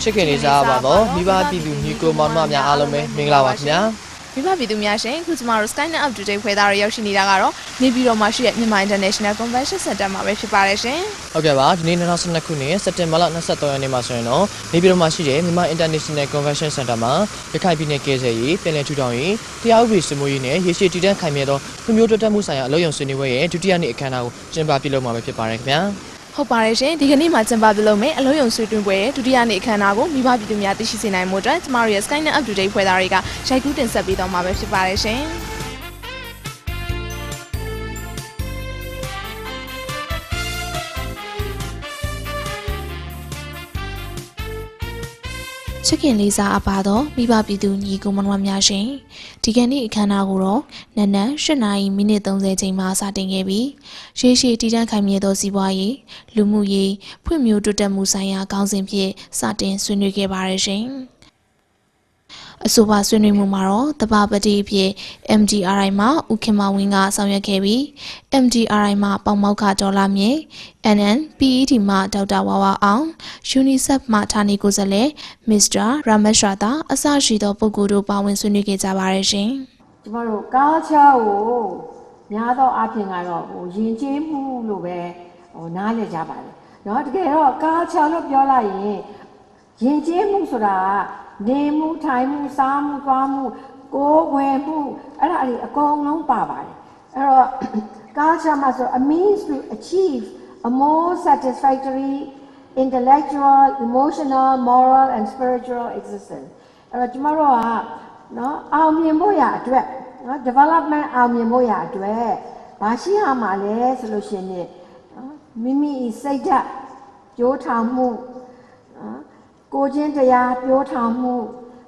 ချစ်ခင်လေးစားပါတော့မိဘပြည်သူညီကိုမောင်နှမများအားလုံးပဲမင်္ဂလာပါခင်ဗျာမိဘပြည်သူများရှင်ခုကျမတို့ Skynet Up Today ဖွဲ့သားတွေရောက်ရှိနေတာကတော့နေပြည်တော်မှာရှိတဲ့မြန်မာ International Convention Center မှာပဲဖြစ်ပါတယ်ရှင်ဟုတ်ကဲ့ပါဒီနေ့2012ခုနှစ်စက်တင်ဘာလ23ရက်နေ့မှာဆိုရင်တော့နေပြည်တော်မှာရှိတဲ့မြန်မာ International Convention Center မှာရခိုင်ပြည်နယ်ကယ်ဆယ်ရေးပြည်내ထူထောင်ရေးတရားဥပဒေစိုးမိုးရေးနဲ့ရေရှည်တည်တံ့ခိုင်မြဲသောဖွံ့ဖြိုးတိုးတက်မှုဆိုင်ရာအလုပ်ရုံဆွေးနွေးပွဲရဲ့ဒုတိယနေ့အခမ်းအနားကိုကျင်းပပြုလုပ်မှာပဲဖြစ်ပါတယ်ခင်ဗျာဟုတ်ပါတယ်ရှင်ဒီကနေ့မှာကျင်းပပြုလုပ်မယ်အလုံးယုံဆွေးနွေးပွဲရဲ့ဒုတိယနေ့အခမ်းအနားကိုမိဘပြည်သူများသိရှိစေနိုင်မှုအတွက်ကျမတို့ရဲ့ Skynet Up Today ဖွဲ့သားတွေကရိုက်ကူးတင်ဆက်ပေးတော့မှာပဲဖြစ်ပါတယ်ရှင်ချစ်ခင်လေးစားအပ်ပါတော့မိဘပြည်သူညီကိုမောင်နှမများရှင်ဒီကနေ့အခမ်းအနားကိုတော့နနက်8:30ချိန်မှာစတင်ခဲ့ပြီးရေရှည်တည်တံ့ခိုင်မြဲသောစီးပွားရေးလူမှုရေးဖွံ့ဖြိုးတိုးတက်မှုဆိုင်ရာခေါင်းစဉ်ဖြင့်စတင်ဆွေးနွေးခဲ့ပါတယ်ရှင်အဆိုပါဆွေးနွေးမှုမှာတော့တဘာပတိအဖြစ် MDRI မှာဦးခင်မောင်ဝင်းကဆောင်ရွက်ခဲ့ပြီး MDRI မှာပေါမောက်ခဒေါ်လာမြေ NNPET မှာဒေါက်တာဝါဝါအောင် UNICEF မှာဌာနေကိုယ်စားလှယ် Mr. Rameshwata အစရှိသောပုဂ္ဂိုလ်တို့ပါဝင်ဆွေးနွေးခဲ့ကြပါတယ်ရှင်ကျမတို့ culture ကိုများသောအားဖြင့်ကတော့ယဉ်ကျေးမှုလို့ပဲနားလည်ကြပါတယ်เนาะတကယ်တော့ culture လို့ပြောလိုက်ရင်ယဉ်ကျေးမှုဆိုတာနေမှုထိုင်မှုစားမှုသွားမှုကိုယ်ဝယ်မှုအဲ့ဒါအကုန်လုံးပါပါတယ်အဲ့တော့ culture မှာဆို a means to achieve a more satisfactory intellectual emotional moral and spiritual existence အဲ့တော့ကျမတို့ကเนาะအောင်မြင်ဖို့ရအတွက်เนาะ development အောင်မြင်ဖို့ရအတွက်ဘာရှိရမှာလဲဆိုလို့ရှိရင်မိမိစိတ်ဓာတ်ကြိုးထောင်မှုကိုချင်းတရားပြောထောင်မှု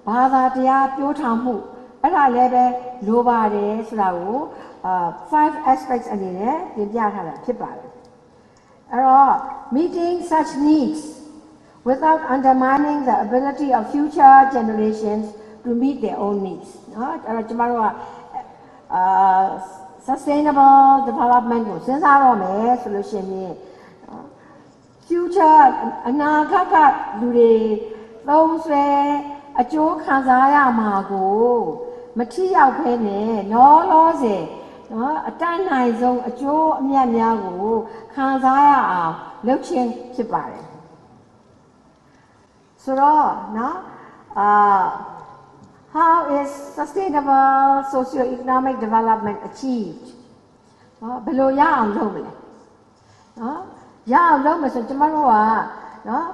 ဘာသာတရားပြောထောင်မှုအဲ့ဒါလည်းပဲလိုပါတယ်ဆိုတာကို5 aspects အနေနဲ့ပြင်ပြထားတာဖြစ်ပါတယ်အဲ့တော့ meeting such needs without undermining the ability of future generations to meet their own needs เนาะအဲ့တော့ကျမတို့ကsustainable development ကိုစဉ်းစားရမယ်ဆိုလို့ရှိရင်future အနာဂတ်ကလူတွေသုံးဆွဲအကျိုးခံစားရမှာကိုမထိရောက်ဖဲနဲ့လောဆယ်နော်အတတ်နိုင်ဆုံးအကျိုးအမြတ်များကိုခံစားရအောင်လုပ်ခြင်းဖြစ်ပါတယ်ဆိုတော့နော် how is sustainable socio-economic development achieved နော်ဘယ်လိုရအောင်လုပ်မလဲနော်ရအောင်လုပ်မယ်ဆိုကျမတို့ကနော်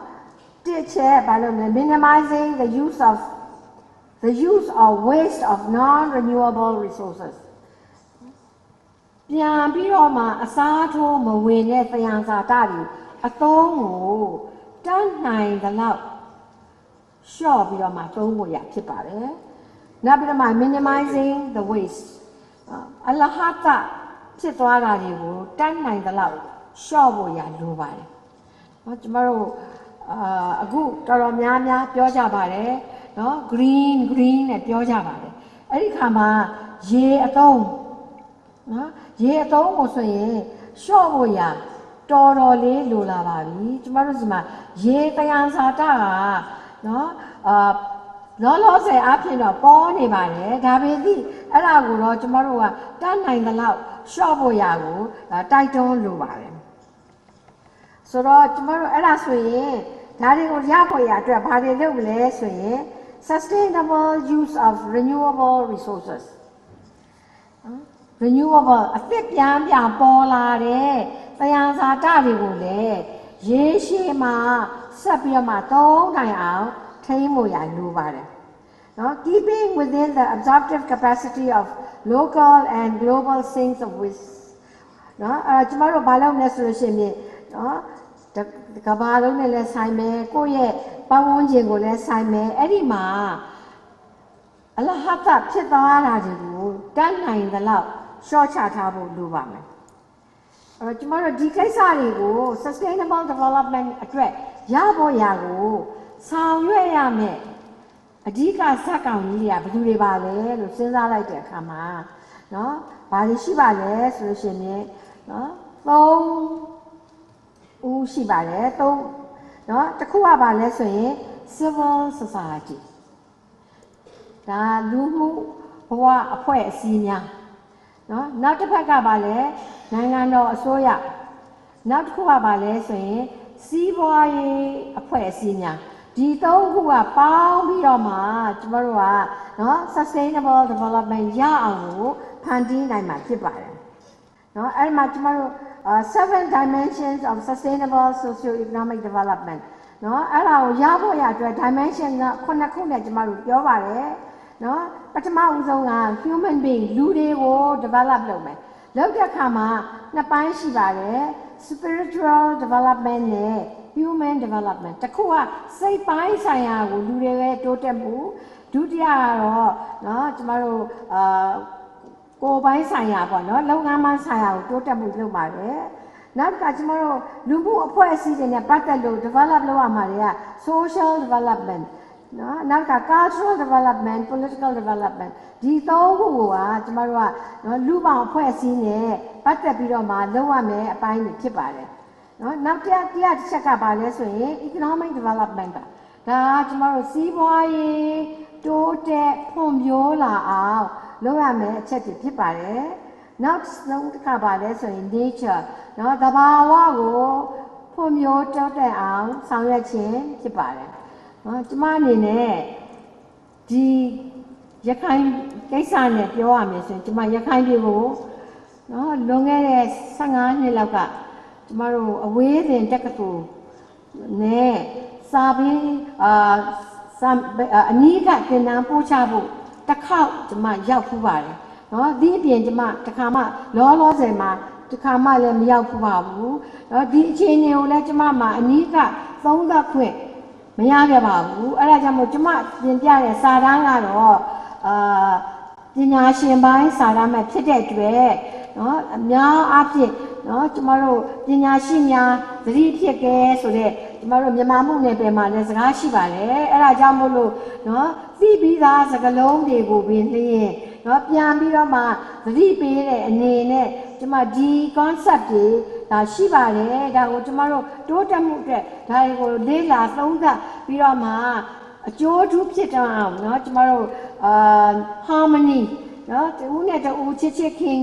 တစ်ချက်ဘာလို့လဲ minimizing the use or waste of non-renewable resources ပြန်ပြီးတော့မှအစားထိုးမဝင်တဲ့သယံဇာတတွေအသုံးကိုတန်းနိုင်သလောက်လျှော့ပြီးတော့မှသုံးဖို့ရဖြစ်ပါတယ်နောက်ပြီးတော့မှ minimizing the waste အလဟတဖြစ်သွားတာတွေကိုတန်းနိုင်သလောက်ရှော့ဖို့ရလိုပါတယ်เนาะကျမတို့အခုတော်တော်များများပြောကြပါတယ်เนาะ green နဲ့ပြောကြပါတယ်အဲ့ဒီခါမှာရေအသုံးเนาะရေအသုံးကိုဆိုရင်ရှော့ဖို့ရတော်တော်လေးလိုလာပါပြီကျမတို့ဒီမှာရေတယံဇာတကเนาะလောဆယ်အဖြစ်တော့ပေါ်နေပါတယ်ဒါပေမဲ့အဲ့ဒါကိုတော့ကျမတို့ကတတ်နိုင်သလောက်ရှော့ဖို့ရကိုတိုက်တွန်းလိုပါတယ်ဆိုတော့ကျမတို့အဲ့ဒါဆိုရင်ဒါတွေကိုရဖို့ရအတွက်ဘာတွေလုပ်မလဲဆိုရင် sustainable use of renewable resources renewable အသစ်ပြန်ပေါ်လာတဲ့သယံဇာတတွေကိုလည်းရေရှည်မှာဆက်ပြီးတော့မှသုံးနိုင်အောင်ထိန်းဖို့ရလိုပါတယ်နော် keeping within the absorptive capacity of local and global sinks of waste နော်ကျမတို့ဘာလုပ်လဲဆိုလို့ရှိရင်နော်ကဘာလုံးနဲ့လည်းဆိုင်မယ်ကိုယ့်ရဲ့ပတ်ဝန်းကျင်ကိုလည်းဆိုင်မယ်အဲ့ဒီမှာအလဟတဖြစ်သွားတာတွေကိုတတ်နိုင်သလောက်ရှော့ချထားဖို့လိုပါမယ်အဲ့တော့ကျမတို့ဒီကိစ္စတွေကို sustainable development အတွက်ရဖို့ရကိုဆောင်ရွက်ရမယ်အဓိကစက်ကောင်ကြီးတွေကဘယ်သူတွေပါလဲလို့စဉ်းစားလိုက်တဲ့အခါမှာနော်ဘာတွေရှိပါလဲဆိုလို့ရှိရင်နော်3ဦးရှိပါတယ်3เนาะတစ်ခုကပါလဲဆိုရင် civil society ဒါလူမှုဘဝအဖွဲ့အစည်းများနော်နောက်တစ်ဖက်ကပါလဲနိုင်ငံတော်အစိုးရနောက်တစ်ခုကပါလဲဆိုရင်စီးပွားရေးအဖွဲ့အစည်းများဒီသုံးခုကပေါင်းပြီးတော့မှကျမတို့ကနော် sustainable development ရအောင်ကိုဖန်တီးနိုင်မှာဖြစ်ပါတယ်နော်အဲ့ဒီမှာကျမတို့7 dimensions of sustainable socio-economic development နော်အဲ့ဒါကိုရဖို့ရအတွက် dimension က9ခုနဲ့ကျမတို့ပြောပါတယ်နော်ပထမဦးဆုံးက human being လူတွေကို develop လုပ်မယ်လုပ်တဲ့အခါမှာနှစ်ပိုင်းရှိပါတယ် spiritual development နဲ့ human development တစ်ခုကစိတ်ပိုင်းဆိုင်ရာကိုလူတွေပဲတိုးတက်မှုဒုတိယကတော့နော်ကျမတို့ကိုယ်ပိုင်းဆိုင်ရာပေါ့နော်လုပ်ငန်းပိုင်းဆိုင်ရာကိုတိုးတက်မှုလုပ်ပါတယ်နောက်တစ်ခါကျမတို့လူမှုအဖွဲ့အစည်းတွေနဲ့ပတ်သက်လို့ develop လုပ်ရမှာတွေက social development နော်နောက်တစ်ခါ cultural development political development ဒီသုံးခုကကျမတို့ကနော်လူပေါင်းအဖွဲ့အစည်းနဲ့ပတ်သက်ပြီးတော့မှလုပ်ရမယ်အပိုင်းတွေဖြစ်ပါတယ်နော်နောက်တစ်ချက်ကပါလဲဆိုရင် economic development ဒါကကျမတို့စီးပွားရေးတိုးတက်ဖွံ့ဖြိုးလာအောင်လုပ်ရမယ်အချက်တွေဖြစ်ပါတယ်နောက်ဆုံးတစ်ခါပါလဲဆိုရင် nature နော်သဘာဝကိုဖွံ့ဖြိုးတိုးတက်အောင်ဆောင်ရွက်ခြင်းဖြစ်ပါတယ်နော်ကျမအနေနဲ့ဒီရခိုင်ကိစ္စနဲ့ပြောရမယ်ဆိုရင်ကျမရခိုင်ပြည်ကိုနော်လွန်ခဲ့တဲ့15နှစ်လောက်ကကျမတို့အဝေးစဉ်တက္ကသိုလ်နဲ့စာပြီးအနီးကသင်တန်းပို့ချဖို့တစ်ခေါက်ကျမရောက်ဖူးပါတယ်နော်ဒီအပြင်ကျမတစ်ခါမှလောဆယ်မှာတစ်ခါမှလည်းမရောက်ဖူးပါဘူးနော်ဒီအခြေအနေကိုလည်းကျမမှာအနီးကသုံးသပ်ခွင့်မရခဲ့ပါဘူးအဲ့ဒါကြောင့်မို့ကျမပြင်ပြတဲ့စာတမ်းကတော့ပညာရှင်ပိုင်းစာတမ်းပဲဖြစ်တဲ့အတွက်နော်အများအားဖြင့်နော်ကျမတို့ပညာရှိများသတိဖြစ်ကဲဆိုတဲ့ကျမတို့မြန်မာမှုနယ်ပယ်မှာလည်းစကားရှိပါတယ်အဲ့ဒါကြောင့်မို့လို့နော်သိပြီးသားစကားလုံးတွေကိုပင်လျင်နော်ပြန်ပြီးတော့မှသတိပေးတဲ့အနေနဲ့ကျမဒီ concept တွေဒါရှိပါတယ်ဒါကိုကျမတို့တိုးတက်မှုအတွက်ဒါကိုလေ့လာသုံးသပ်ပြီးတော့မှအကျိုးထူးဖြစ်တော့အောင်เนาะကျမတို့harmony เนาะတူနဲ့တူချစ်ခင်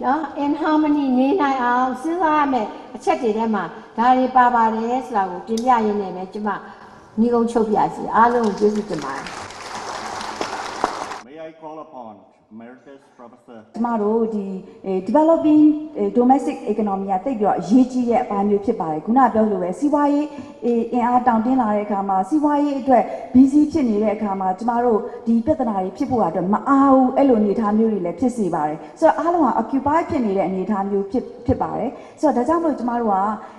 เนาะ in harmony နေနိုင်အောင်စဉ်းစားရမယ်အချက်တွေထဲမှာဒါတွေပါပါတယ်ဆိုတာကိုတင်ပြရင်းနဲ့ပဲကျမညီကုန်းချုပ်ပြစီအားလုံးကိုကျေးဇူးတင်ပါတယ် May I call upon Emeritus Professor ကျမတို့ဒီ developing domestic economy ကတိတ်ပြီးတော့အရေးကြီးတဲ့အပိုင်းမျိုးဖြစ်ပါတယ်ခုနပြောလို့ပဲစီးပွားရေးအင်အားတောင့်တင်းလာတဲ့အခါမှာစီးပွားရေးအတွက် busy ဖြစ်နေတဲ့အခါမှာကျမတို့ဒီပြဿနာတွေဖြစ်ဖို့အတွက်မအားဘူးအဲ့လိုအနေအထားမျိုးတွေလည်းဖြစ်စေပါတယ်ဆိုတော့အားလုံးက occupy ဖြစ်နေတဲ့အနေအထားမျိုးဖြစ်ပါတယ်ဆိုတော့ဒါကြောင့်မလို့ကျမတို့က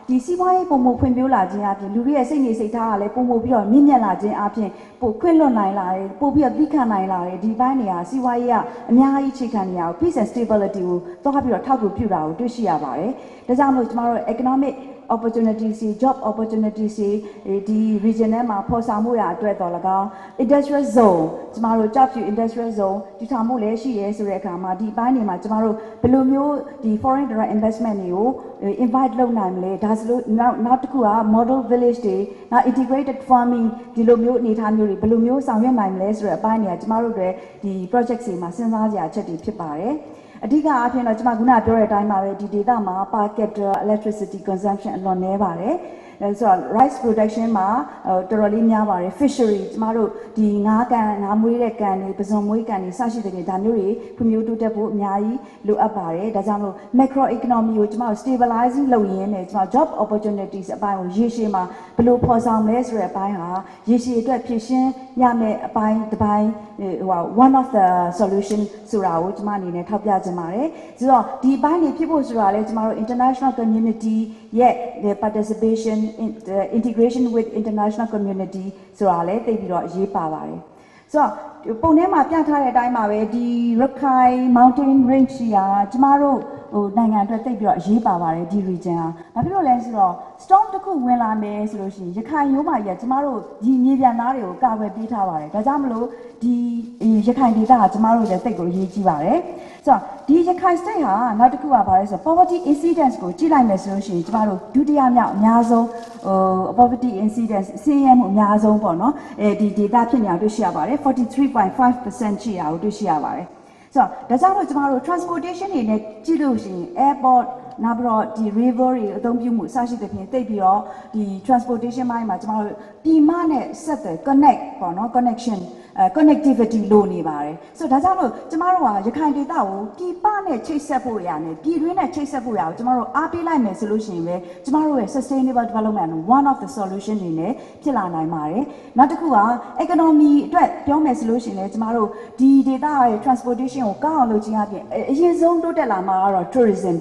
ဒီစီးပွားရေးပုံမဖွံ့ဖြိုးလာခြင်းအပြင်လူတွေရဲ့စိတ်နေစိတ်ထားကလည်းပုံပြီးတော့မြင့်မြတ်လာခြင်းအပြင်ပိုခွင့်လွတ်နိုင်လာတယ်ပိုပြီးတော့သိခံနိုင်လာတယ်ဒီဘက်နေရာစီးပွားရေးကအများကြီးအခြေခံနေရအောင် peace and stability ကိုသွားပြီးတော့ထောက်ကူပြုတာကိုတွေ့ရှိရပါတယ်ဒါကြောင့်မလို့ကျမတို့ economic opportunities job opportunities ဒီ region ထဲမှာပေါ်ဆောင်မှုရအတွက်တော်၎င်း industrial zone ကျမတို့ job view industrial zone ဒီထားမှုလည်းရှိရဲဆိုတဲ့အခါမှာဒီအပိုင်းတွေမှာကျမတို့ဘယ်လိုမျိုးဒီ foreign direct investment တွေကို invite လုပ်နိုင်မလဲဒါဆိုလို့နောက်တစ်ခုက model village တွေနောက် integrated farming ဒီလိုမျိုးအနေအထားမျိုးတွေဘယ်လိုမျိုးဆောင်ရွက်နိုင်မလဲဆိုတဲ့အပိုင်းတွေကကျမတို့တွေဒီ project တွေမှာစဉ်းစားကြရချက်တွေဖြစ်ပါတယ်အဓိကအဖြစ်တော့ကျွန်မခုနပြောတဲ့အတိုင်းပါပဲဒီ data မှာ per capita electricity consumption အလွန်နည်းပါတယ်ဆိုတော့ rice production မှာတော်တော်လေးများပါတယ် fishery ကျမတို့ဒီငါးမွေးတဲ့ကန်တွေပဇွန်မွေးကန်တွေစရှိတဲ့ဒါမျိုးတွေဖွံ့ဖြိုးတိုးတက်ဖို့အများကြီးလိုအပ်ပါတယ်ဒါကြောင့်မို့ macro economy ကိုကျမတို့ stabilizing လုပ်ရင်းနဲ့ကျမ job opportunities အပိုင်းကိုရေရှည်မှာဘယ်လိုဖော်ဆောင်မလဲဆိုတဲ့အပိုင်းဟာရေရှည်အတွက်ဖြည့်ရှင်းရမယ့်အပိုင်းတစ်ပိုင်းone of the solution ဆိုတာကိုကျမအနေနဲ့ထောက်ပြချင်ပါတယ်ဆိုတော့ဒီဘိုင်းတွေဖြစ်ဖို့ဆိုတာလဲကျမတို့ international community ရဲ့ participation integration with international community ဆိုတာလဲသိပြီးတော့အရေးပါပါတယ်ဆိုတော့ပုံထဲမှာပြထားတဲ့အတိုင်းပါပဲဒီ Rakhine Mountain Range ကြီးကကျမတို့ နိုင်ငံအတွက်တိတ်ပြီးတော့အရေးပါပါတယ်ဒီ region ဟာဘာဖြစ်လို့လဲဆိုတော့ storm တစ်ခုဝင်လာမယ်ဆိုလို့ရှိရင်ရခိုင်ရိုးမာကြီးကကျမတို့ဒီမြေပြန်သားတွေကိုကာကွယ်ပေးထားပါတယ်ဒါကြောင့်မလို့ဒီရခိုင်ဒေသကကျမတို့လည်းတိတ်ကိုအရေးကြီးပါတယ်ဆိုတော့ဒီရခိုင် state ဟာနောက်တစ်ခုကဘာလဲဆိုတော့ poverty incidence ကိုကြည့်လိုက်မယ်ဆိုလို့ရှိရင်ကျမတို့ဒုတိယမြောက်အများဆုံးpoverty incidence ဆင်းရဲမှုအများဆုံးပေါ့နော်ဒီ data ဖြစ်နေတာတွေ့ရှိရပါတယ် 43.5% ရှိတာကိုတွေ့ရှိရပါတယ်ဆိုတော့ဒါကြောင့်မို့ကျမတို့ transportation တွေနဲ့ကြည့်လို့ရှိရင် airport နောက်ပြီးတော့ဒီ river တွေအသုံးပြုမှုအစရှိသဖြင့်တိတ်ပြီးတော့ဒီ transportation ဘိုင်းမှာကျမတို့ပြည်မနဲ့ဆက်သွယ် connect ပေါ့နော် connection connectivity လိုနေပါတယ်ဆိုတော့ဒါကြောင့်မို့ကျမတို့ကရခိုင်ဒေသကိုပြည်ပနဲ့ချိတ်ဆက်ဖို့ရနဲ့ပြည်တွင်းနဲ့ချိတ်ဆက်ဖို့ရကိုကျမတို့အားပေးလိုက်မယ်ဆိုလို့ရှိရင်ပဲကျမတို့ရဲ့ sustainable development one of the solution တွေနဲ့ဖြစ်လာနိုင်ပါတယ်နောက်တစ်ခုက economy အတွက်ပြောမယ်ဆိုလို့ရှိရင်လည်းကျမတို့ဒီဒေသရဲ့ transportation ကိုကောင်းအောင်လုပ်ခြင်းအပြင်အရင်ဆုံးတိုးတက်လာမှာကတော့ tourism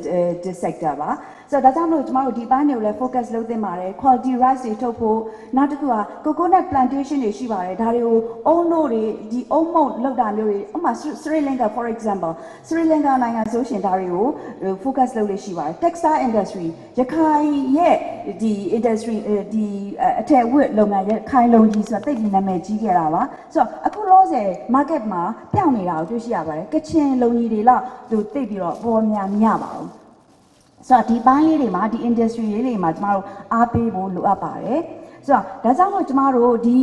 sector ပါဆိုတော့ဒါကြောင့်မို့ကျမတို့ဒီပိုင်းတွေကိုလည်း focus လုပ်သင့်ပါတယ် quality rice တွေထုတ်ဖို့နောက်တစ်ခုက coconut plantation တွေရှိပါတယ်ဒါတွေကိုအုံလို့တွေဒီအုံမုတ်လောက်တာမျိုးတွေဥပမာ Sri Lanka for example Sri Lanka နိုင်ငံဆိုရှင်ဒါတွေကို focus လုပ်လို့ရှိပါတယ် textile industry ရခိုင်ရဲ့ဒီ industry ဒီအထည်ဝတ်လုပ်ငန်းရဲ့ခိုင်လုံကြီးဆိုတာတိတ်ပြီးနာမည်ကြီးခဲ့တာပါဆိုတော့အခုလောဆယ် market မှာပြောင်းနေတာကိုတွေ့ရှိရပါတယ်ကချင်လုံကြီးတွေလောက်သူတိတ်ပြီးတော့ပေါ်များမရပါဘူးဆိုတော့ဒီပိုင်းလေးတွေမှာဒီ industry လေးတွေမှာကျမတို့အားပေးဖို့လိုအပ်ပါတယ်ဆိုတော့ဒါကြောင့်မို့ကျမတို့ဒီ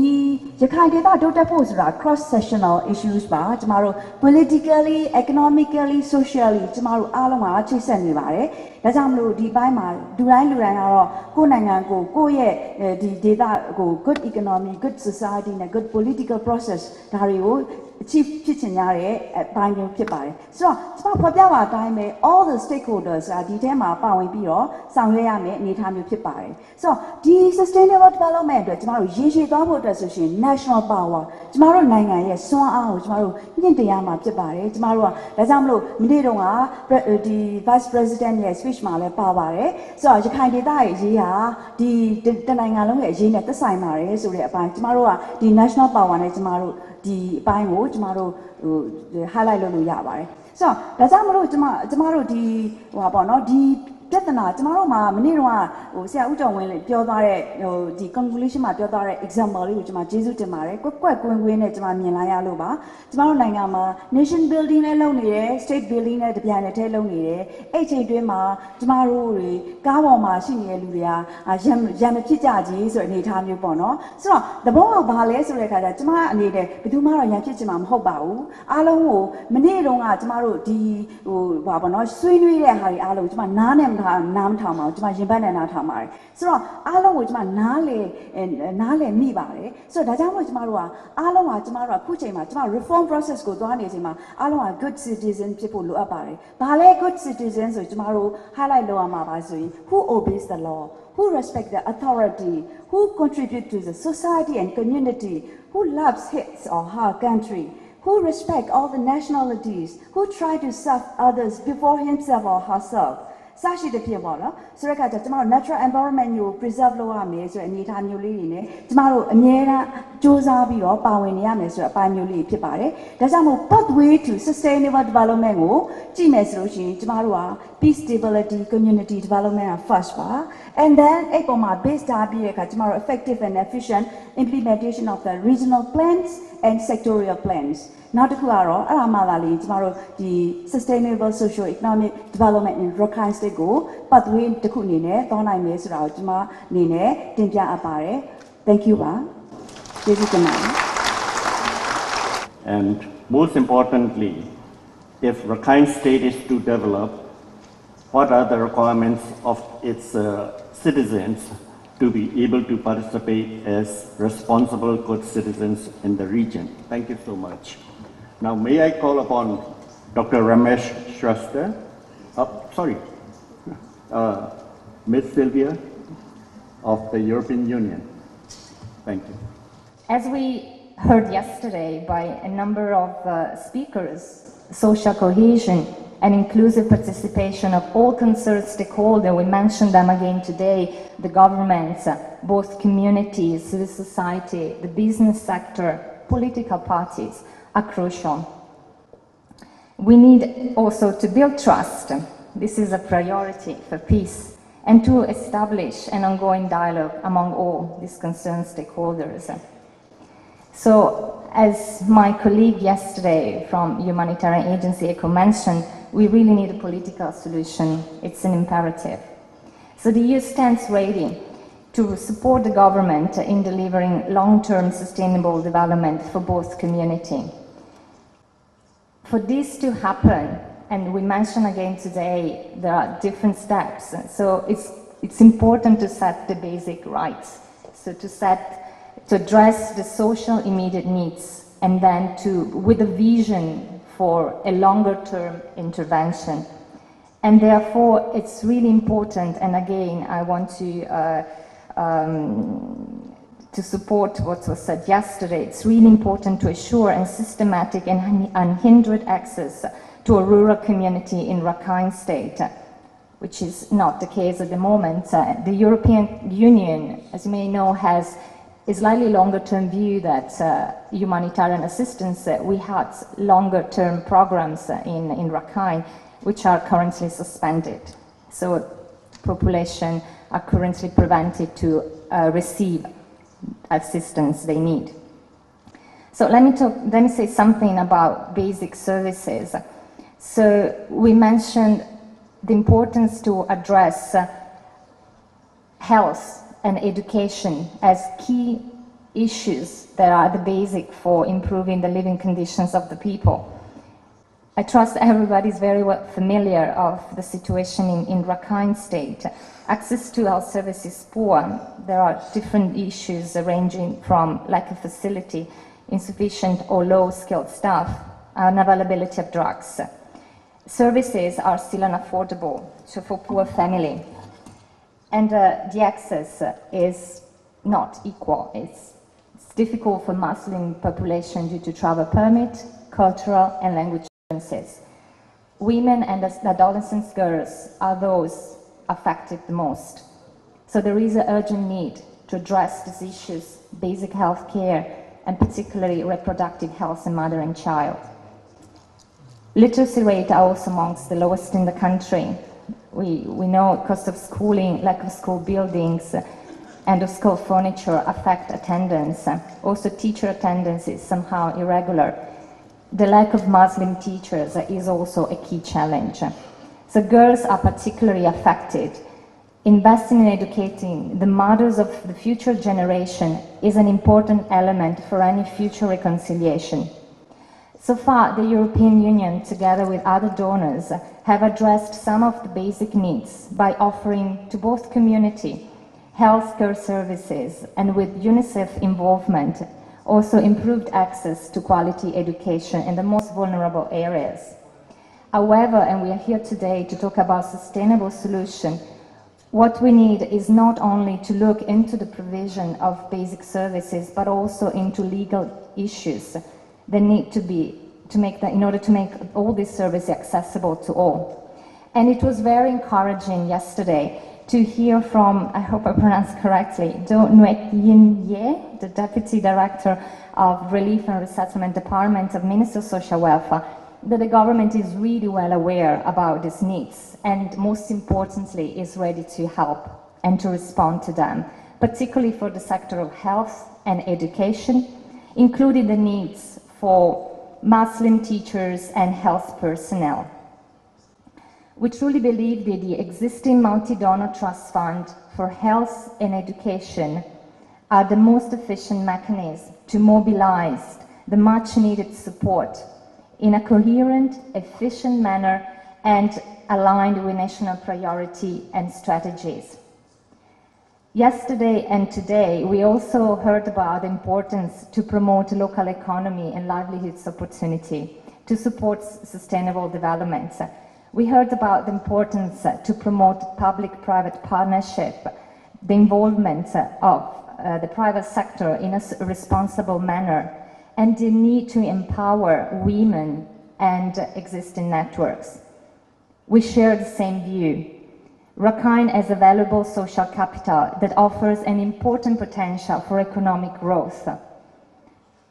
ရခိုင်ဒေသတိုးတက်ဖို့ဆိုတာ cross sectional issues ပါကျမတို့ politically economically socially ကျမတို့အားလုံးကချိတ်ဆက်နေပါတယ်ဒါကြောင့်မလို့ဒီဘိုင်းမှာလူတိုင်းကတော့ကိုယ့်နိုင်ငံကိုယ့်ရဲ့ဒီဒေသကို good economy good society နဲ့ good political process ဒါတွေကိုachieve ဖြစ်ချင်ကြတဲ့အပိုင်းမျိုးဖြစ်ပါတယ်ဆိုတော့ကျွန်တော်ဖော်ပြပါအတိုင်းပဲ all the stakeholders ဆိုတာဒီထဲမှာပါဝင်ပြီးတော့ဆောင်ရွက်ရမယ့်အနေအထားမျိုးဖြစ်ပါတယ်ဆိုတော့ဒီ sustainable development အတွက်ကျွန်တော်တို့ရေရှည်သွားဖို့အတွက်ဆိုရှင် national power ကျွန်တော်တို့နိုင်ငံရဲ့စွမ်းအားကိုကျွန်တော်တို့မြင့်တင်ရမှာဖြစ်ပါတယ်ကျွန်တော်တို့ကဒါကြောင့်မလို့မနေ့တုန်းကဒီ vice president ရဲ့ speech မှာလည်းပါပါတယ်ဆိုတော့ရခိုင်ဒေသရဲ့အရေးဟာဒီတနိုင်ငံလုံးရဲ့အရေးနဲ့သက်ဆိုင်ပါတယ်ဆိုတဲ့အပိုင်းကျွန်တော်တို့ကဒီ national power နဲ့ကျွန်တော်တို့ဒီအပိုင်းကိုကျမတို့highlight လုပ်လို့ရပါတယ်ဆိုတော့ဒါကြောင့်မလို့ကျမတို့ဒီဟိုပါပေါ့နော်ဒီပြဿနာကျမတို့မှာမနေ့တုန်းကဆရာဦးကျော်ဝင်းပြောသွားတဲ့ဒီ conclusion မှာပြောသွားတဲ့ example လေးကိုကျမကျေးဇူးတင်ပါတယ်ကွက်ကွင်းနဲ့ကျမမြင်လိုက်ရလို့ပါကျမတို့နိုင်ငံမှာ nation building နဲ့လုပ်နေတယ် state building နဲ့တပြိုင်တည်းလုပ်နေတယ်အဲ့ချိန်တွင်းမှာကျမတို့တွေကားပေါ်မှာရှိနေတဲ့လူတွေကရံမဖြစ်ကြကြီးဆိုတဲ့အနေအထားမျိုးပေါ့နော်ဆိုတော့သဘောကဘာလဲဆိုတဲ့အခါကျကျမအနေနဲ့ဘယ်သူမှတော့ရံဖြစ်ချင်မှာမဟုတ်ပါဘူးအားလုံးကိုမနေ့တုန်းကကျမတို့ဒီဟိုပါပေါ့နော်ဆွေးနွေးတဲ့ဟာတွေအားလုံးကျမနားနဲ့နားမထောင်ပါဘူးကျမရင်ဘတ်နဲ့နားထောင်ပါတယ်ဆိုတော့အားလုံးကိုကျမနားလေမိပါတယ်ဆိုတော့ဒါကြောင့်မို့ကျမတို့ကအားလုံးကကျမတို့ကခုချိန်မှာကျမ reform process ကိုသွားနေချိန်မှာအားလုံးက good citizen ဖြစ်ဖို့လိုအပ်ပါတယ်ဘာလဲ good citizen ဆိုကျမတို့ highlight လုပ်ရမှာပါဆိုရင် who obeys the law who respect the authority who contribute to the society and community who loves his or her country who respect all the nationalities who try to serve others before himself or herselfစာရှိတဲ့ဖြစ်ပေါ့နော်ဆိုတဲ့အခါကျကျမတို့ natural environment ကို preserve လုပ်ရမယ်ဆိုတဲ့အနေအထားမျိုးလေးတွေနဲ့ကျမတို့အမြဲတမ်းစူးစမ်းပြီးတော့ပါဝင်နေရမယ်ဆိုတဲ့အပိုင်းမျိုးလေးဖြစ်ပါတယ်ဒါကြောင့်မို့ pathway to sustainable development ကိုကြည့်မယ်ဆိုလို့ရှိရင်ကျမတို့က peace stability community development first ပါ and then အဲ့ပေါ်မှာ base ထားပြီးတဲ့အခါကျမတို့ effective and efficient implementation of the regional plans and sectorial plansနောက်တစ်ခုကတော့အဲ့ဒါမှသာလေကျမတို့ဒီ sustainable socio economic development in Rakhine State ကို pathway တစ်ခုအနေနဲ့သွားနိုင်မယ်ဆိုတာကိုကျမအနေနဲ့တင်ပြအပ်ပါတယ် thank you ပါကျေးဇူးတင်ပါတယ် And most importantly, if Rakhine State is to develop, what are the requirements of its citizens to be able to participate as responsible good citizens in the region? Thank you so much. Now, may I call upon Dr. Ramesh Shrestha, Ms. Sylvia of the European Union. Thank you. As we heard yesterday by a number of speakers, social cohesion and inclusive participation of all concerned stakeholders, we mentioned them again today, the governments, both communities, civil society, the business sector, political parties, are crucial. We need also to build trust This is a priority for peace, and to establish an ongoing dialogue among all these concerned stakeholders. So, as my colleague yesterday from Humanitarian Agency ECHO mentioned, we really need a political solution. It's an imperative. So the EU stands ready to support the government in delivering long-term sustainable development for both communities. For this to happen, and we mentioned again today, there are different steps. So it's important to set the basic rights. So to address the social immediate needs, and then with a vision for a longer-term intervention. And therefore, it's really important, and again, I want to support what was said yesterday. It's really important to assure a systematic and unhindered access to a rural community in Rakhine State, which is not the case at the moment. The European Union, as you may know, has a slightly longer-term view that humanitarian assistance, we had longer-term programs in Rakhine, which are currently suspended. So population are currently prevented to receive assistance they need. So let me say something about basic services. So we mentioned the importance to address health and education as key issues that are the basic for improving the living conditions of the people. I trust everybody is very well familiar of the situation in Rakhine State. Access to health services is poor. There are different issues ranging from lack of facility, insufficient or low-skilled staff, unavailability of drugs. Services are still unaffordable, so for poor family. And the access is not equal. It's difficult for Muslim population due to travel permit, cultural and language differences. Women and adolescent girls are those affected the most. So there is an urgent need to address these issues, basic health care, and particularly reproductive health in mother and child. Literacy rates are also amongst the lowest in the country. We know cost of schooling, lack of school buildings, and of school furniture affect attendance. Also teacher attendance is somehow irregular. The lack of Muslim teachers is also a key challenge. So girls are particularly affected. Investing in educating the mothers of the future generation is an important element for any future reconciliation. So far, the European Union, together with other donors, have addressed some of the basic needs by offering to both community healthcare services and with UNICEF involvement, also improved access to quality education in the most vulnerable areas. However, and we are here today to talk about sustainable solution, what we need is not only to look into the provision of basic services, but also into legal issues that need to be, in order to make all these services accessible to all. And it was very encouraging yesterday to hear from, I hope I pronounced correctly, Do Nguyen Yin Ye, the Deputy Director of Relief and Resettlement Department of Ministry of Social Welfare, that the government is really well aware about these needs and most importantly is ready to help and to respond to them, particularly for the sector of health and education, including the needs for Muslim teachers and health personnel. We truly believe that the existing multi-donor trust fund for health and education are the most efficient mechanism to mobilize the much needed support in a coherent, efficient manner and aligned with national priority and strategies. Yesterday and today, we also heard about the importance to promote local economy and livelihoods opportunity to support sustainable development. We heard about the importance to promote public-private partnership, the involvement of the private sector in a responsible manner, and the need to empower women and existing networks. We share the same view. Rakhine is a valuable social capital that offers an important potential for economic growth.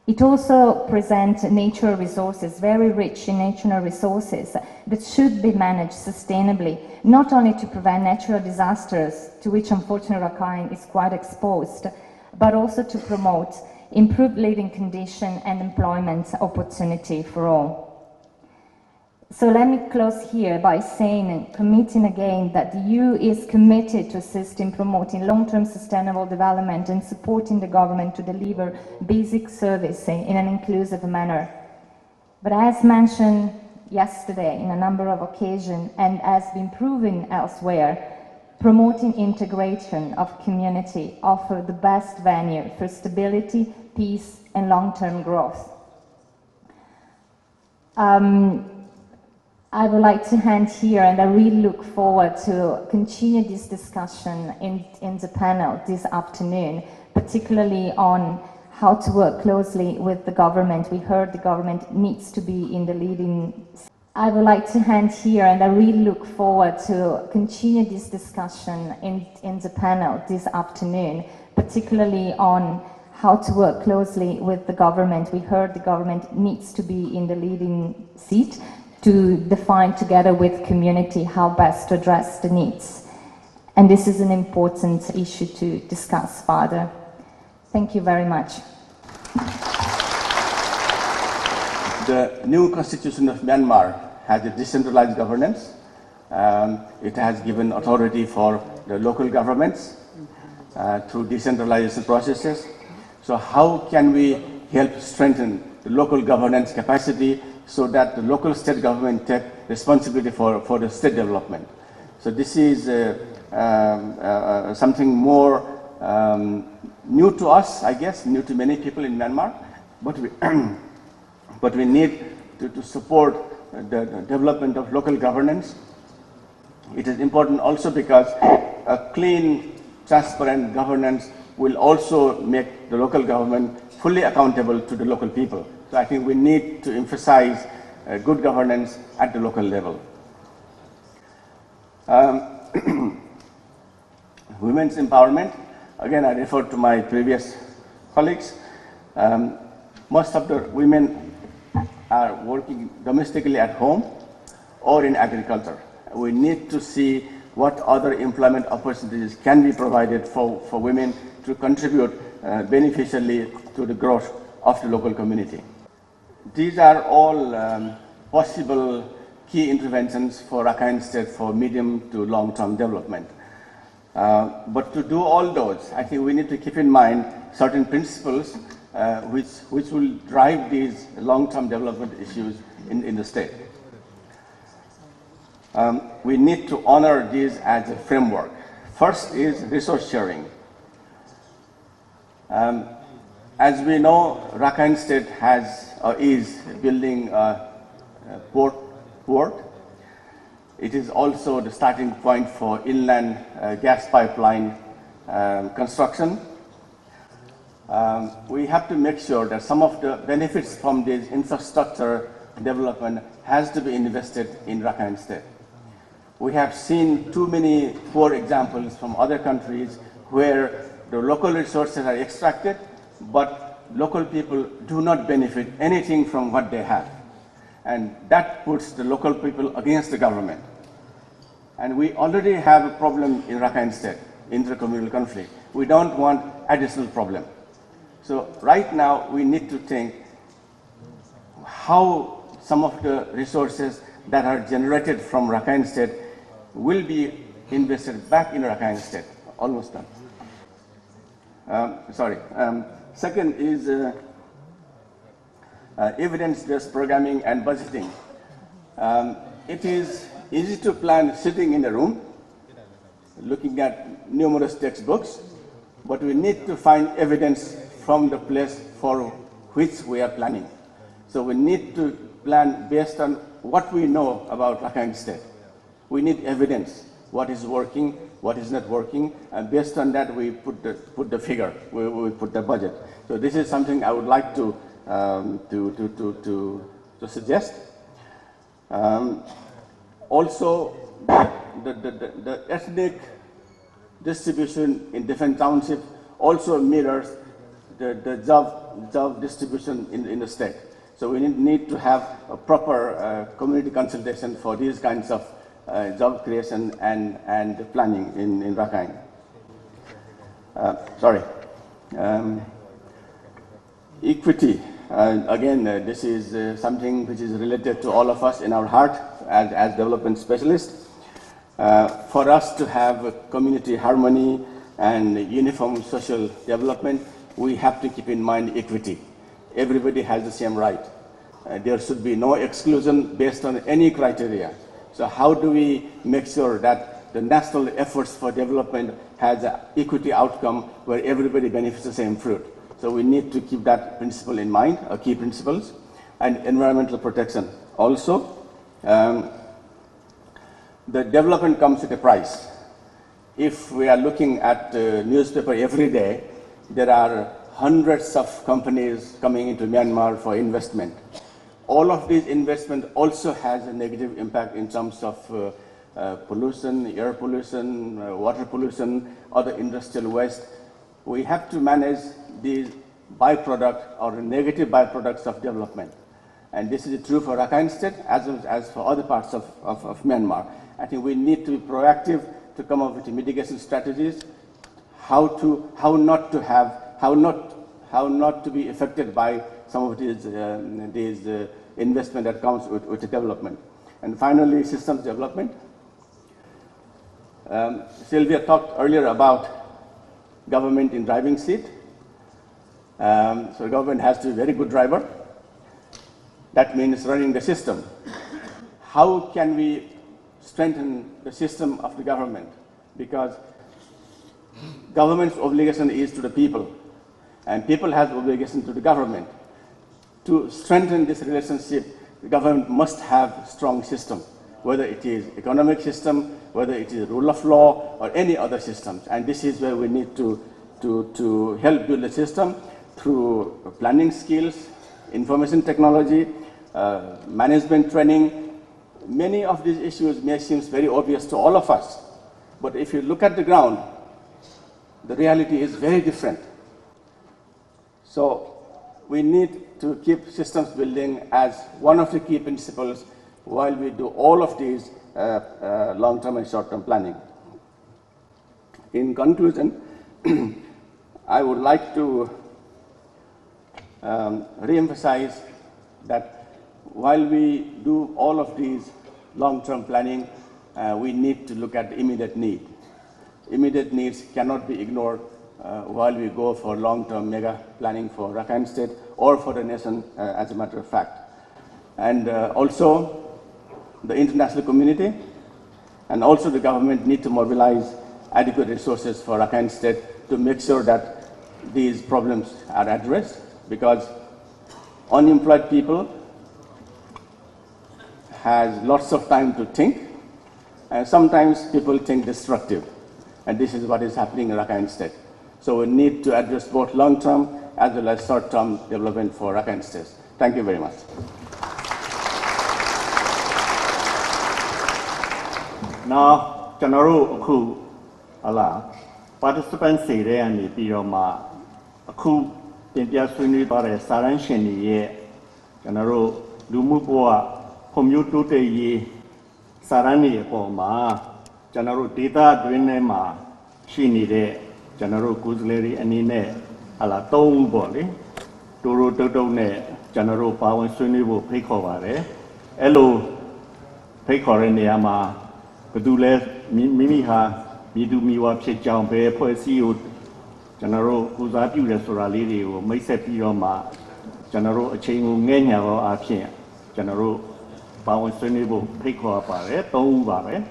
It also presents natural resources, very rich in natural resources, that should be managed sustainably, not only to prevent natural disasters, to which unfortunately Rakhine is quite exposed, but also to promote improved living conditions and employment opportunity for all. So let me close here by saying and committing again that the EU is committed to assist in promoting long-term sustainable development and supporting the government to deliver basic services in an inclusive manner. But as mentioned yesterday in a number of occasions and as been proven elsewhere, promoting integration of community offers the best venue for stability, peace and long-term growth. I would like to end here, and I really look forward to continue this discussion in the panel this afternoon, particularly on how to work closely with the government. We heard the government needs to be in the leading. I would like to end here, and I really look forward to continue this discussion in the panel this afternoon, particularly on how to work closely with the government. We heard the government needs to be in the leading seat to define together with community how best to address the needs. And this is an important issue to discuss further. Thank you very much. The new constitution of Myanmar has a decentralized governance. It has given authority for the local governments through decentralization processes. So how can we help strengthen the local governance capacity so that the local state government take responsibility for the state development? So this is something more new to us, I guess, new to many people in Myanmar, but we need to support the development of local governance. It is important also because a clean, transparent governance will also make the local government fully accountable to the local people. So I think we need to emphasize good governance at the local level. Women's empowerment, again I refer to my previous colleagues. Most of the women are working domestically at home or in agriculture. We need to see what other employment opportunities can be provided for women to contribute beneficially to the growth of the local community. These are all possible key interventions for Rakhine State for medium to long-term development. But to do all those, I think we need to keep in mind certain principles which will drive these long-term development issues in the state. We need to honor these as a framework. First is resource sharing. As we know, Rakhine State is building a port. It is also the starting point for inland gas pipeline construction. We have to make sure that some of the benefits from this infrastructure development has to be invested in Rakhine State. We have seen too many poor examples from other countries where the local resources are extracted, but local people do not benefit anything from what they have. And that puts the local people against the government. And we already have a problem in Rakhine State, intercommunal conflict. We don't want additional problem. So right now we need to think how some of the resources that are generated from Rakhine State will be invested back in Rakhine State. Almost done. Second is evidence-based programming and budgeting. It is easy to plan sitting in a room, looking at numerous textbooks, but we need to find evidence from the place for which we are planning. So we need to plan based on what we know about Rakhine State. We need evidence, what is working, what is not working, and based on that we put the figure, we put the budget. So this is something I would like to suggest. Also, the ethnic distribution in different townships also mirrors the job job distribution in the state. So we need to have a proper community consultation for these kinds of job creation and planning in Rakhine. Equity. Again, this is something which is related to all of us in our heart as development specialists. For us to have community harmony and uniform social development, we have to keep in mind equity. Everybody has the same right. There should be no exclusion based on any criteria. So how do we make sure that the national efforts for development has an equity outcome where everybody benefits the same fruit? So we need to keep that principle in mind, key principles, and environmental protection. Also, the development comes at a price. If we are looking at the newspaper every day, there are hundreds of companies coming into Myanmar for investment. All of these investment also has a negative impact in terms of pollution, air pollution, water pollution, other industrial waste. We have to manage these byproducts or negative byproducts of development. And this is true for Rakhine State as well as for other parts of Myanmar. I think we need to be proactive to come up with mitigation strategies, how not to be affected by some of these investment that comes with development. And finally, systems development. Sylvia talked earlier about government in driving seat. So government has to be a very good driver. That means running the system. How can we strengthen the system of the government? Because government's obligation is to the people, and people have obligation to the government. To strengthen this relationship, the government must have strong system, whether it is economic system, whether it is rule of law, or any other systems. And this is where we need to help build the system through planning skills, information technology, management training. Many of these issues may seem very obvious to all of us, but if you look at the ground, the reality is very different. So we need to keep systems building as one of the key principles while we do all of these long-term and short-term planning. In conclusion, I would like to re-emphasize that while we do all of these long-term planning, we need to look at the immediate need. Immediate needs cannot be ignored while we go for long-term mega planning for Rakhine State or for the nation, as a matter of fact. And also, the international community and also the government need to mobilize adequate resources for Rakhine State to make sure that these problems are addressed, because unemployed people has lots of time to think, and sometimes people think destructive, and this is what is happening in Rakhine State. So we need to address both long-term as well as short-term development for Rakhine State. Thank you very much. Now, General participants say they are the Piroma, Aku, India Swini Bare, Saran Sheni, General Lumubua, Pomutu Ye, Sarani Poma, General Dita Drinema, Shini de, General Kuzleri and Ine, Ala Tom Boli, Duru Dodone, General Pawan Swini Pecovare, Elo Pecoreniama, Padule Mimiha. Midu Miwa Chang Be Poesi, General Kuzapi Resorali, or Mesepi Roma, General Chingu Nenya or Apia, General Power Senable Pico Pare, Tove.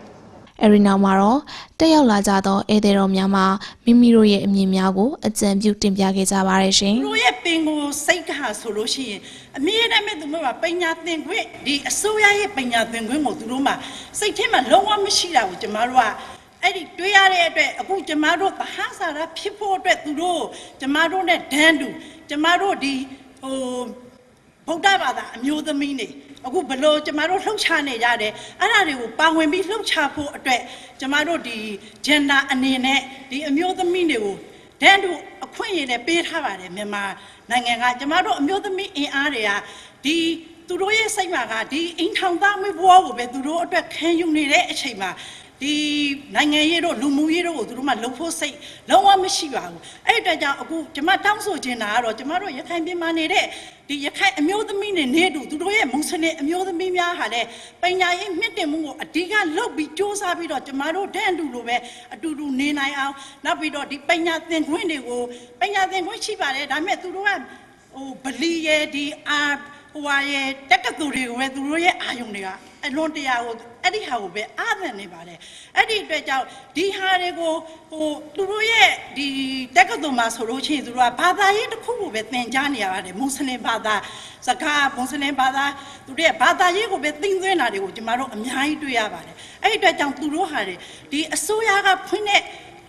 Erina Maro, Teo Lazado, Edero Miama, Mimiro Mimiago, a Zembu Timbiaga Variation. Pingo Seika solution. A mere Meduma Pena thing great, the Soya Pena thing Roma, say him a lower machine with Jamarua. Eddie, do you have a good Jamaro, the Hazara, people that do, Jamaro net Dandu, Jamaro di Podava, amused the meaning. A good below Jamaro Luchane Yade, and I will bow when we look chapo a dread, Jamaro di Jenna and Nene, the amused the meaning. Dandu, a ခွင့်ရည်နဲ့ပေးထားပါတယ်မြန်မာနိုင်ငံကကျမတို့အမျိုးသမီးအင်အားတွေကဒီသူတို့ရဲ့စိတ်မှာကဒီအင်ထောင်သားမျိုးဘဝကိုပဲသူတို့အတွက်ခံယူနေတဲ့အချိန်မှာဒီနိုင်ငံရေးတို့လူမှုရေးတို့ကိုသူတို့မှလှုပ်ဖို့စိတ်လုံးဝမရှိပါဘူးအဲ့အတွက်ကြောင့်အခုကျမတောင်းဆိုချင်တာကတော့ကျမတို့ရခိုင်ပြည်မှာနေတဲ့ဒီရခိုင်အမျိုးသမီးတွေနေတူသူတို့ရဲ့မွတ်စလင်အမျိုးသမီးများဟာလည်းပညာရေးမြင့်တင်မှုကိုအဓိကလုပ်ပြီးစ조사ပြီးတော့ကျမတို့တန်းတူလိုပဲအတူတူနေနိုင်အောင်နောက်ပြီးတော့ဒီပညာသင်ခွင့်တွေကိုပညာသင်ခွင့်ရှိပါတယ်ဒါပေမဲ့သူတို့ကဗလီရဲ့ဒီဟိုရဲ့တက္ကသိုလ်တွေကိုပဲသူတို့ရဲ့အာယုံတွေကအလွန်တရာကိုအဲ့ဒီဟာကိုပဲအာသန်နေပါတယ်အဲ့ဒီအတွက်ကြောင့်ဒီဟာတွေကိုသူတို့ရဲ့ဒီတက္ကသိုလ်မှာဆိုလို့ရှိရင်သူတို့ကဘာသာရေးတစ်ခုကိုပဲသင်ကြားနေရပါတယ်မွတ်စလင်ဘာသာစကားမွတ်စလင်ဘာသာသူတို့ရဲ့ဘာသာရေးကိုပဲသင်သွင်းတာတွေကိုကျမတို့အများကြီးတွေ့ရပါတယ်အဲ့ဒီအတွက်ကြောင့်သူတို့ဟာဒီအစိုးရကဖွင့်တဲ့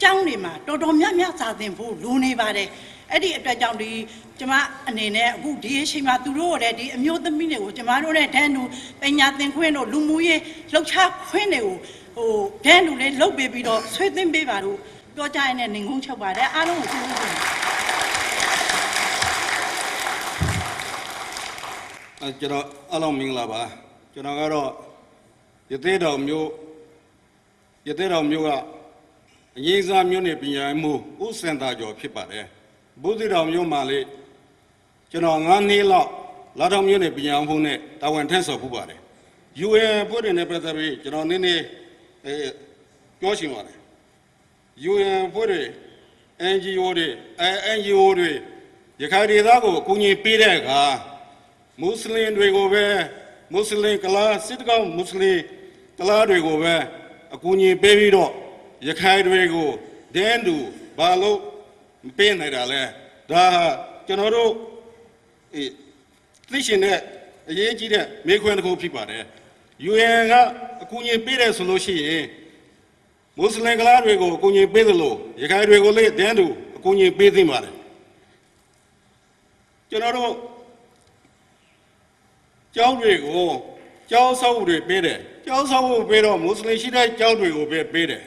ကျောင်းတွေမှာတော်တော်များများစာသင်ဖို့လိုနေပါတယ်အဲ့ဒီအတွက်ကြောင့်ဒီကျမအနေနဲ့အခုဒီအချိန်မှာသူတို့ရဲ့ဒီအမျိုးသမီးတွေကိုကျမတို့နဲ့ဒန်းတူပညာသင်ခွင့်တို့လူမှုရေးလှုပ်ရှားခွင့်တွေကိုဒန်းတူလေးလုပ်ပေးပြီးတော့ဆွေးသွင်းပေးပါလို့ပြောကြရတဲ့နေငုံချုပ်ပါတယ်အားလုံးကိုကျေးဇူးတင်ပါတယ်ကျွန်တော်အားလုံးမင်္ဂလာပါကျွန်တော်ကတော့ရသေးတော်မျိုးကအရေးစားမျိုးနဲ့ပညာမှုဥစင်တာကျော်ဖြစ်ပါတယ်ဘုဒ္ဓတော်မျိုးမှာလေကျွန်တော်9နှစ်လောက်လာတော်မျိုးနဲ့ပညာမှုနဲ့တာဝန်ထမ်းဆောင်ဖို့ပါတယ် UN ဖွဲ့တဲ့နဲ့ပတ်သက်ပြီးကျွန်တော်နည်းနည်းပြောချင်ပါတယ် UN ဖွဲ့တဲ့ NGO တွေရခိုင်ဒေသကိုအကူအညီပေးတဲ့အခါမွတ်စလင်တွေကိုပဲမွတ်စလင်ကလားစစ်ကောင်မွတ်စလင်ကလားတွေကိုပဲအကူအညီပေးပြီးတော့ရခိုင်တွေကိုဒန်းတူဘာလို့မပေးနိုင်တာလဲဒါကျွန်တော်တို့သိရှင်တဲ့အရေးကြီးတဲ့မေးခွန်းတစ်ခုဖြစ်ပါတယ် UN ကအကူအညီပေးတယ်ဆိုလို့ရှိရင်မွတ်စလင်ကလားတွေကိုအကူအညီပေးသလိုရခိုင်တွေကိုလည်းဒန်းတူအကူအညီပေးသင့်ပါတယ်ကျွန်တော်တို့ကျောင်းတွေကိုကျောင်းဆောက်တွေပေးတယ်ကျောင်းဆောက်ဖို့ပေးတော့မွတ်စလင်ရှိတဲ့ကျောင်းတွေကိုပဲပေးတယ်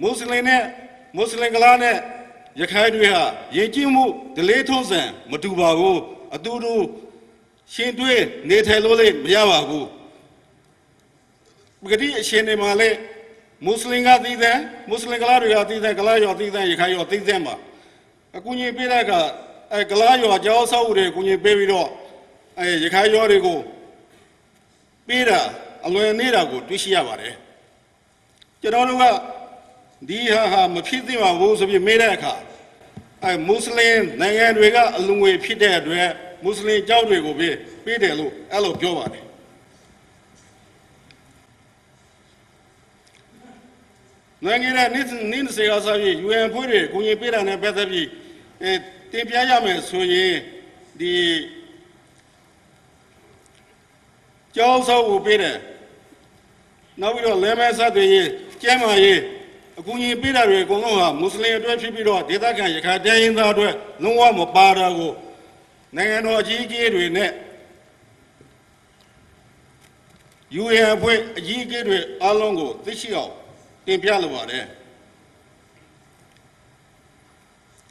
မွတ်စလင်ကလားနဲ့ရခိုင်တွေဟာယဉ်ကျေးမှုဒလေးထုံးစံမတူပါဘူးအတူတူရှင်တွဲနေထိုင်လို့လည်းမရပါဘူးပဂတိအရှင်တွေမှာလည်းမွတ်စလင်ကသိတဲ့မွတ်စလင်ကလားတွေကသိတဲ့ကလားရောသိတဲ့ရခိုင်ရောသိတဲ့မှာအကူအညီပေးတဲ့အခါကလားရောကျောင်းဆောက်တွေအကူအညီပေးပြီးတော့ရခိုင်ရောတွေကိုပေးတာအလွန်နေတာကိုတွေ့ရှိရပါတယ်ကျွန်တော်တို့ကဒီဟာမဖြစ်သင့်ပါဘူးဆိုပြီးမေးတဲ့အခါမွတ်စလင်နိုင်ငံတွေကအလုံငွေဖြစ်တဲ့အတွက်မွတ်စလင်ကျောင်းတွေကိုပဲပေးတယ်လို့အဲ့လိုပြောပါတယ်နိုင်ငံရဲ့နင်းစေကစားပြီး UN ဖွဲ့တွေကိုကြီးပေးတာနဲ့ပတ်သက်ပြီးတင်ပြရမယ်ဆိုရင်ဒီကျောင်းဆောက်ဖို့ပေးတယ်နောက်ပြီးတော့လဲမဲဆက်တွေကျမ်းမာရေးအကူအညီပေးတာတွေအကုန်လုံးဟာမွတ်စလင်အတွက်ဖြစ်ပြီးတော့ဒေသခံရခိုင်တိုင်းရင်းသားအတွက်လုံးဝမပါတာကိုနိုင်ငံတော်အကြီးအကဲတွေနဲ့ UN အဖွဲ့အကြီးအကဲတွေအားလုံးကိုသိရှိအောင်တင်ပြလိုပါတယ်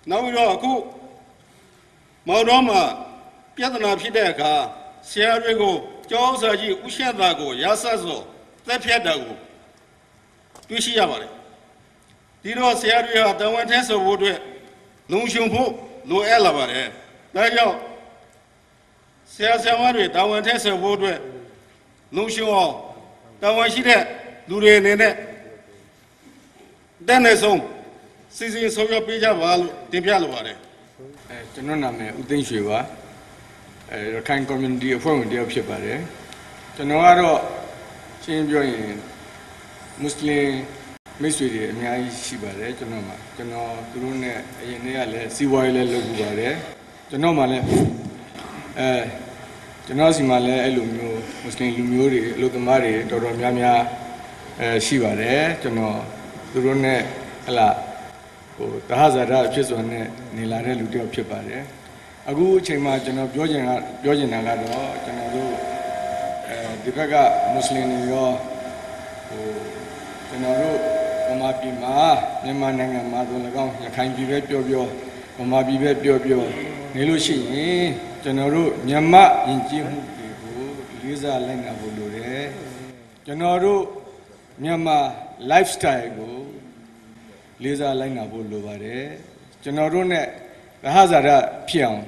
နောက်ပြီးတော့အခုမော်တော်မှာပြဿနာဖြစ်တဲ့အခါဆရာတွေကိုကျောင်းစာကြီးဥရှက်သားကိုရာဆတ်စောသက်ဖြတ်တာကိုတွေ့ရှိရပါတယ်ဒီတော့ဆရာတွေဟာတာဝန်ထမ်းဆောင်ဖို့အတွက်လုံခြုံဖို့လိုအပ်လာပါတယ်ဒါကြောင့်ဆရာဆရာမတွေတာဝန်ထမ်းဆောင်ဖို့အတွက်လုံခြုံအောင်တာဝန်ရှိတဲ့လူတွေအနေနဲ့တန်းနေဆုံးစီစဉ်ဆောင်ရွက်ပေးကြပါလို့တင်ပြလိုပါတယ်ကျွန်တော်နာမည်ဦးသိန်းရွှေပါရခိုင် community အဖွဲ့ဝင်တယောက်ဖြစ်ပါတယ်ကျွန်တော်ကတော့ရှင်းပြောရင်မွတ်စလင်မိတ်ဆွေတွေအများကြီးရှိပါတယ်ကျွန်တော်သူတို့နဲ့အရင်နေ့ကလည်းစီးပွားရေးလည်းလုပ်ပြီးပါတယ်ကျွန်တော်မှလည်းကျွန်တော်စီမှာလည်းအဲ့လိုမျိုးမွတ်စလင်လူမျိုးတွေအလုပ်သမားတွေတော်တော်များများရှိပါတယ်ကျွန်တော်သူတို့နဲ့ဟလာတဟဇာတဖြစ်စွာနဲ့နေလာတဲ့လူတယောက်ဖြစ်ပါတယ်အခုအချိန်မှာကျွန်တော်ပြောချင်တာကတော့ကျွန်တော်တို့ဒီဘက်ကမွတ်စလင်တွေရောကျွန်တော်တို့ဗမာပြည်မှာမြန်မာနိုင်ငံမှာတို့၎င်းရခိုင်ပြည်ပဲပြော ဗမာပြည်ပဲပြောနေလို့ရှိရင်ကျွန်တော်တို့ညမယဉ်ကျေးမှုတွေကိုလေးစားလိုက်နာဖို့လိုတယ်ကျွန်တော်တို့မြန်မာ lifestyle ကိုလေးစားလိုက်နာဖို့လိုပါတယ်ကျွန်တော်တို့ ਨੇ သဟဇာတဖြစ်အောင်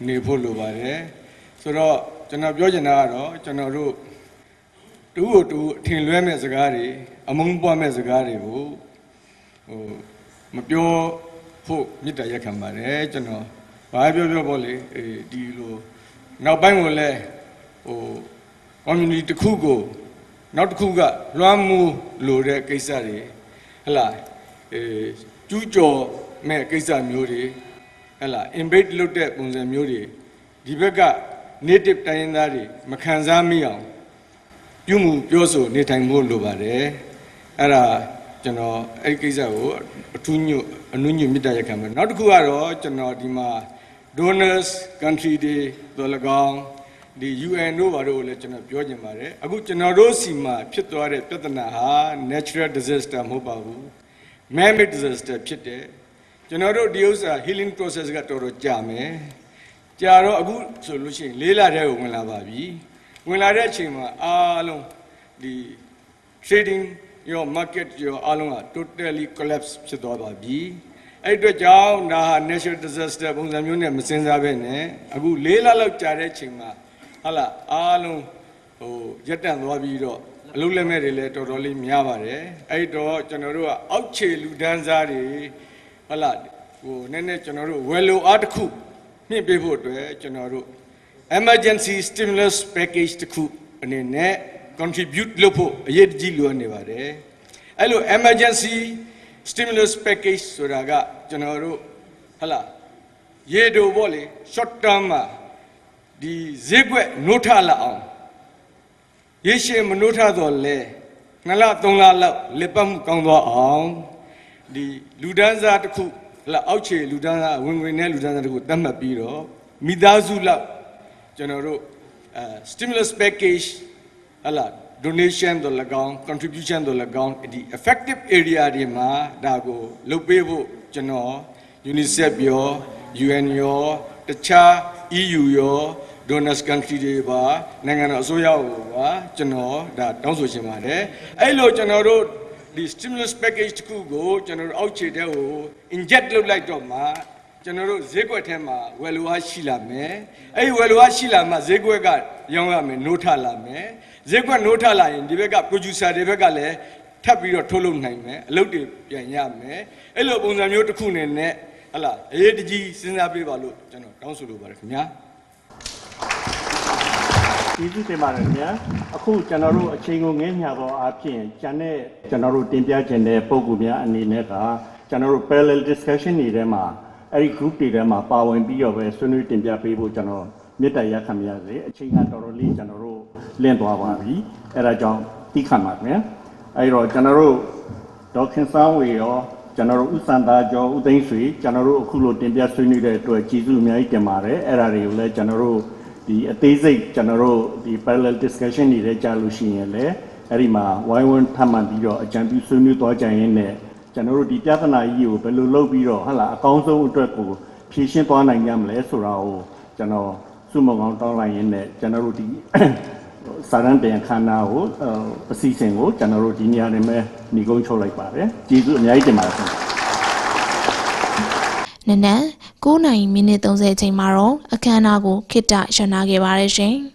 နေဖို့လိုပါတယ်ဆိုတော့ကျွန်တော်ပြောချင်တာကတော့ကျွန်တော်တို့တူကိုတူအထင်လွဲမဲ့စကားတွေအမုန်းပွားမဲ့စကားတွေကိုမပြောဖို့မြစ်တာရက်ခံပါတယ်ကျွန်တော်ဘာပြောပေါ့လေဒီလိုနောက်ပိုင်းကိုလည်းcommunity တစ်ခုကိုနောက်တစ်ခုကလွှမ်းမိုးလိုတဲ့ကိစ္စတွေဟလာကျူးကျော်မဲ့ကိစ္စမျိုးတွေဟလာ invade လုပ်တဲ့ပုံစံမျိုးတွေဒီဘက်က native တိုင်းရင်းသားတွေမခံစားမိအောင်ပြုမှုပြောဆိုနေထိုင်ဖို့လိုပါတယ်အဲ့ဒါကျွန်တော်အဲ့ကိစ္စကိုအနုညွတ်မြစ်တာရက်ခံမယ်နောက်တစ်ခုကတော့ကျွန်တော်ဒီမှာ donors country တွေတို့၎င်းဒီ UN တို့ဘာတို့လည်းကျွန်တော်ပြောချင်ပါတယ်အခုကျွန်တော်တို့စီမှာဖြစ်သွားတဲ့ပြဿနာဟာ natural disaster မဟုတ်ပါဘူး man-made disaster ဖြစ်တယ်ကျွန်တော်တို့ဒီဥစ္စာ healing process ကတော်တော်ကြာမယ်ကြာတော့အခုဆိုလို့ရှိရင်၄လတည်းကိုဝင်လာပါပြီဝင်လာတဲ့အချိန်မှာအားလုံးဒီ trading your market your အားလုံးက totally collapse ဖြစ်သွားပါပြီအဲ့အတွက်ကြောင့်ဒါဟာ natural disaster ပုံစံမျိုးနဲ့မစင်စားပဲနဲ့အခု၄လလောက်ကြာတဲ့အချိန်မှာဟုတ်လားအားလုံးရက်တန့်သွားပြီးတော့အလုံးလက်မဲ့တွေလည်းတော်တော်လေးများပါတယ်အဲ့တော့ကျွန်တော်တို့ကအောက်ခြေလူဒန်းစားတွေဟုတ်လားနည်းနည်းကျွန်တော်တို့ဝယ်လိုအားတစ်ခုမြင့်ပေးဖို့အတွက်ကျွန်တော်တို့ emergency stimulus package တစ်ခုအနေနဲ့ contribute လုပ်ဖို့အရေးကြီးလိုနေပါတယ်အဲ့လို emergency stimulus package ဆိုတာကကျွန်တော်တို့ဟုတ်လားရေတိုပေါ့လေ short term မှာဒီဈေးကွက်နိုးထလာအောင်ရေရှည်မနိုးထတော့လဲ2လ3လလောက်လက်ပတ်မှုကောင်းသွားအောင်ဒီလူဒန်းစားတစ်ခုအောက်ခြေလူဒန်းစားဝင်ငွေနဲ့လူဒန်းစားတစ်ခုသတ်မှတ်ပြီးတော့မိသားစုလောက်ကျွန်တော်တို့stimulus package ဟလာ donation တို့၎င်း contribution တို့၎င်းဒီ effective area တွေမှာဒါကိုလုပ်ပေးဖို့ကျွန်တော် UNICEF ရော UN ရောတခြား EU ရော donors country တွေပါနိုင်ငံတော်အစိုးရကိုပါကျွန်တော်ဒါတောင်းဆိုချင်ပါတယ်အဲ့လိုကျွန်တော်တို့ဒီ stimulus package တစ်ခုကိုကျွန်တော်တို့အောက်ခြေတဲ့ကို inject လုပ်လိုက်တော့မှကျွန်တော်တို့ဈေးကွက်ထဲမှာဝယ်လိုအားရှိလာမယ်အဲ့ဒီဝယ်လိုအားရှိလာမှဈေးကွက်ကရောင်းရမယ်နိုးထလာမယ်ဈေးကွက်နိုးထလာရင်ဒီဘက်က producer တွေဘက်ကလည်းထပ်ပြီးတော့ထုတ်လုပ်နိုင်မယ်အလုပ်တွေပြန်ရမယ်အဲ့လိုပုံစံမျိုးတစ်ခုနဲ့ဟလာအရေးတကြီးစဉ်းစားပေးပါလို့ကျွန်တော်တောင်းဆိုလိုပါတယ်ခင်ဗျာကျေးဇူးတင်ပါတယ်ခင်ဗျာအခုကျွန်တော်တို့အချိန်ကိုငဲညာတော့အဖြစ်ကျန်တဲ့ကျွန်တော်တို့တင်ပြခြင်းတဲ့ပုံကူများအနေနဲ့ကကျွန်တော်တို့ parallel discussion တွေထဲမှာအဲ့ဒီ group တွေထဲမှာပါဝင်ပြီးတော့ပဲဆွေးနွေးတင်ပြပေးဖို့ကျွန်တော်မြစ်တရခံရစေအချိန်ကတော်တော်လေးကျွန်တော်တို့လင့်သွားပါပြီအဲ့ဒါကြောင့်သိခံပါခင်ဗျာအဲ့တော့ကျွန်တော်တို့ဒေါက်ခင်ဆောင်ဝေရောကျွန်တော်တို့ဥစံသားကျော်ဦးသိန်းဆွေကျွန်တော်တို့အခုလိုတင်ပြဆွေးနွေးတဲ့အတွက်ကျေးဇူးအများကြီးတင်ပါတယ်အဲ့ဒါတွေကိုလည်းကျွန်တော်တို့ဒီအသေးစိတ်ကျွန်တော်တို့ဒီ parallel discussion တွေလည်းကြားလို့ရှိရင်လည်းအဲ့ဒီမှာဝိုင်းဝန်းထပ်မှန်ပြီးတော့အကြံပြုဆွေးနွေးသွားကြရင်လည်းကျွန်တော်တို့ဒီပြဿနာကြီးကိုဘယ်လိုလုပ်ပြီးတော့ဟုတ်လားအကောင်းဆုံးအတွက်ကိုဖြေရှင်းသွားနိုင်ကြမလဲဆိုတာကိုကျွန်တော်စုမကောင်းတောင်းလိုက်ရင်းနဲ့ကျွန်တော်တို့ဒီစာရန်ပြန်ခန္ဓာကိုအစီအစဉ်ကိုကျွန်တော်တို့ဒီနေရာနဲ့ညီကုန်းချုပ်လိုက်ပါတယ်ကျေးဇူးအများကြီးတင်ပါတယ်နနက်9:30 မိနစ် 30 အချိန်မှာတော့အခမ်းအနားကိုခေတ္တရပ်နားခဲ့ပါရရှင်။